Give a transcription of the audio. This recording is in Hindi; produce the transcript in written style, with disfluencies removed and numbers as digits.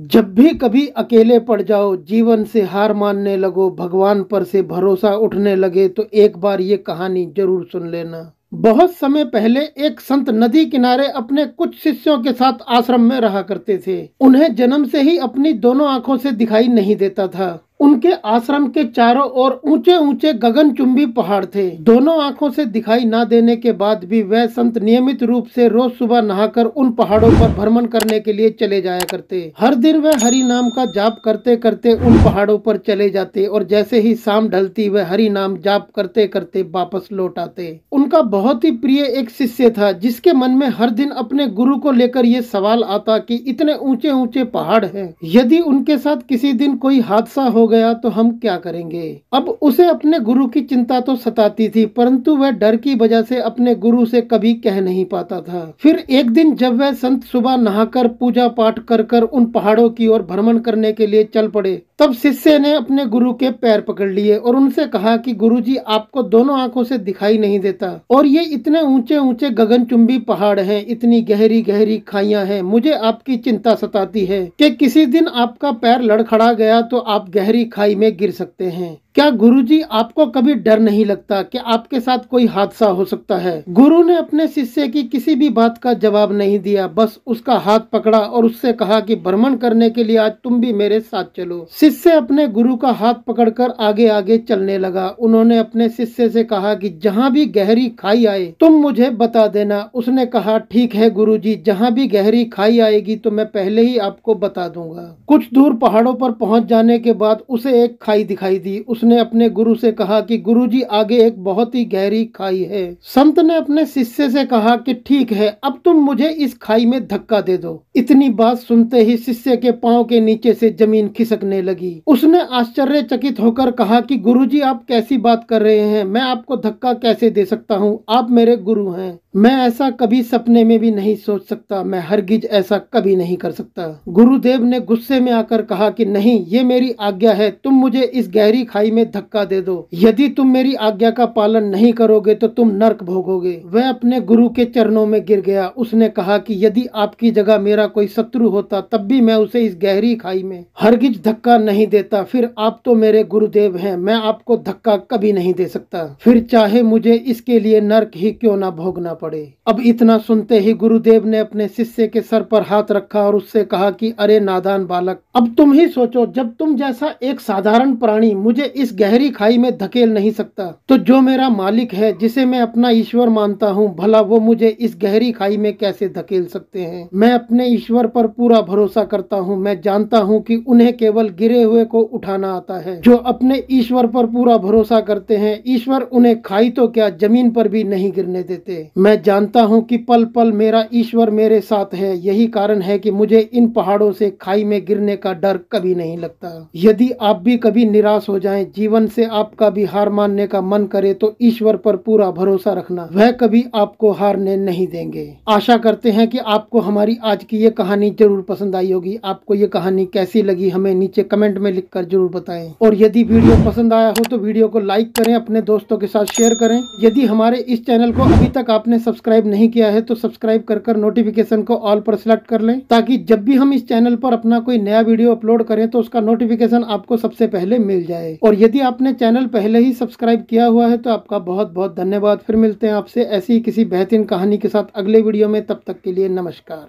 जब भी कभी अकेले पड़ जाओ, जीवन से हार मानने लगो, भगवान पर से भरोसा उठने लगे तो एक बार ये कहानी जरूर सुन लेना। बहुत समय पहले एक संत नदी किनारे अपने कुछ शिष्यों के साथ आश्रम में रहा करते थे। उन्हें जन्म से ही अपनी दोनों आंखों से दिखाई नहीं देता था। उनके आश्रम के चारों ओर ऊंचे ऊंचे गगनचुंबी पहाड़ थे। दोनों आंखों से दिखाई ना देने के बाद भी वह संत नियमित रूप से रोज सुबह नहाकर उन पहाड़ों पर भ्रमण करने के लिए चले जाया करते। हर दिन वह हरि नाम का जाप करते करते उन पहाड़ों पर चले जाते और जैसे ही शाम ढलती वह हरि नाम जाप करते करते वापस लौट आते। उनका बहुत ही प्रिय एक शिष्य था जिसके मन में हर दिन अपने गुरु को लेकर ये सवाल आता कि इतने ऊंचे ऊंचे पहाड़ हैं, यदि उनके साथ किसी दिन कोई हादसा हो गया तो हम क्या करेंगे। अब उसे अपने गुरु की चिंता तो सताती थी, परंतु वह डर की वजह से अपने गुरु से कभी कह नहीं पाता था। फिर एक दिन जब वह संत सुबह नहाकर पूजा पाठ कर कर उन पहाड़ों की ओर भ्रमण करने के लिए चल पड़े, तब शिष्य ने अपने गुरु के पैर पकड़ लिए और उनसे कहा कि गुरुजी, आपको दोनों आंखों से दिखाई नहीं देता और ये इतने ऊंचे ऊंचे गगनचुंबी पहाड़ हैं, इतनी गहरी गहरी खाइयां हैं, मुझे आपकी चिंता सताती है कि किसी दिन आपका पैर लड़खड़ा गया तो आप गहरी खाई में गिर सकते हैं। क्या गुरुजी, आपको कभी डर नहीं लगता कि आपके साथ कोई हादसा हो सकता है। गुरु ने अपने शिष्य की किसी भी बात का जवाब नहीं दिया, बस उसका हाथ पकड़ा और उससे कहा कि भ्रमण करने के लिए आज तुम भी मेरे साथ चलो। शिष्य अपने गुरु का हाथ पकड़कर आगे आगे चलने लगा। उन्होंने अपने शिष्य से कहा कि जहाँ भी गहरी खाई आए तुम मुझे बता देना। उसने कहा, ठीक है गुरुजी, जहाँ भी गहरी खाई आएगी तो मैं पहले ही आपको बता दूंगा। कुछ दूर पहाड़ों पर पहुंच जाने के बाद उसे एक खाई दिखाई दी। उसने अपने गुरु से कहा कि गुरुजी, आगे एक बहुत ही गहरी खाई है। संत ने अपने शिष्य से कहा कि ठीक है, अब तुम मुझे इस खाई में धक्का दे दो। इतनी बात सुनते ही शिष्य के पांव के नीचे से जमीन खिसकने लगी। उसने आश्चर्यचकित होकर कहा कि गुरुजी, आप कैसी बात कर रहे हैं, मैं आपको धक्का कैसे दे सकता हूँ, आप मेरे गुरु हैं। मैं ऐसा कभी सपने में भी नहीं सोच सकता, मैं हरगिज ऐसा कभी नहीं कर सकता। गुरुदेव ने गुस्से में आकर कहा कि नहीं, ये मेरी आज्ञा है, तुम मुझे इस गहरी खाई में धक्का दे दो। यदि तुम मेरी आज्ञा का पालन नहीं करोगे तो तुम नर्क भोगोगे। वह अपने गुरु के चरणों में गिर गया। उसने कहा कि यदि आपकी जगह मेरा कोई शत्रु होता तब भी मैं उसे इस गहरी खाई में हरगिज धक्का नहीं देता। फिर आप तो मेरे गुरुदेव हैं, मैं आपको धक्का कभी नहीं दे सकता, फिर चाहे मुझे इसके लिए नर्क ही क्यों ना भोगना पड़े। अब इतना सुनते ही गुरुदेव ने अपने शिष्य के सर पर हाथ रखा और उससे कहा कि अरे नादान बालक, अब तुम ही सोचो, जब तुम जैसा एक साधारण प्राणी मुझे इस गहरी खाई में धकेल नहीं सकता तो जो मेरा मालिक है, जिसे मैं अपना ईश्वर मानता हूँ, भला वो मुझे इस गहरी खाई में कैसे धकेल सकते हैं। मैं अपने ईश्वर पर पूरा भरोसा करता हूँ। मैं जानता हूँ कि उन्हें केवल गिरे हुए को उठाना आता है। जो अपने ईश्वर पर पूरा भरोसा करते हैं, ईश्वर उन्हें खाई तो क्या जमीन पर भी नहीं गिरने देते। मैं जानता हूँ कि पल पल मेरा ईश्वर मेरे साथ है। यही कारण है कि मुझे इन पहाड़ों से खाई में गिरने का डर कभी नहीं लगता। यदि आप भी कभी निराश हो जाएं, जीवन से आपका भी हार मानने का मन करे, तो ईश्वर पर पूरा भरोसा रखना, वह कभी आपको हारने नहीं देंगे। आशा करते हैं कि आपको हमारी आज की ये कहानी जरूर पसंद आई होगी। आपको ये कहानी कैसी लगी हमें नीचे कमेंट में लिखकर जरूर बताएं। और यदि वीडियो पसंद आया हो तो वीडियो को लाइक करें, अपने दोस्तों के साथ शेयर करें। यदि हमारे इस चैनल को अभी तक आपने सब्सक्राइब नहीं किया है तो सब्सक्राइब कर नोटिफिकेशन को ऑल पर सिलेक्ट कर लें, ताकि जब भी हम इस चैनल पर अपना कोई नया वीडियो अपलोड करें तो उसका नोटिफिकेशन आपको सबसे पहले मिल जाए। और यदि आपने चैनल पहले ही सब्सक्राइब किया हुआ है तो आपका बहुत बहुत धन्यवाद। फिर मिलते हैं आपसे ऐसी ही किसी बेहतरीन कहानी के साथ अगले वीडियो में। तब तक के लिए नमस्कार।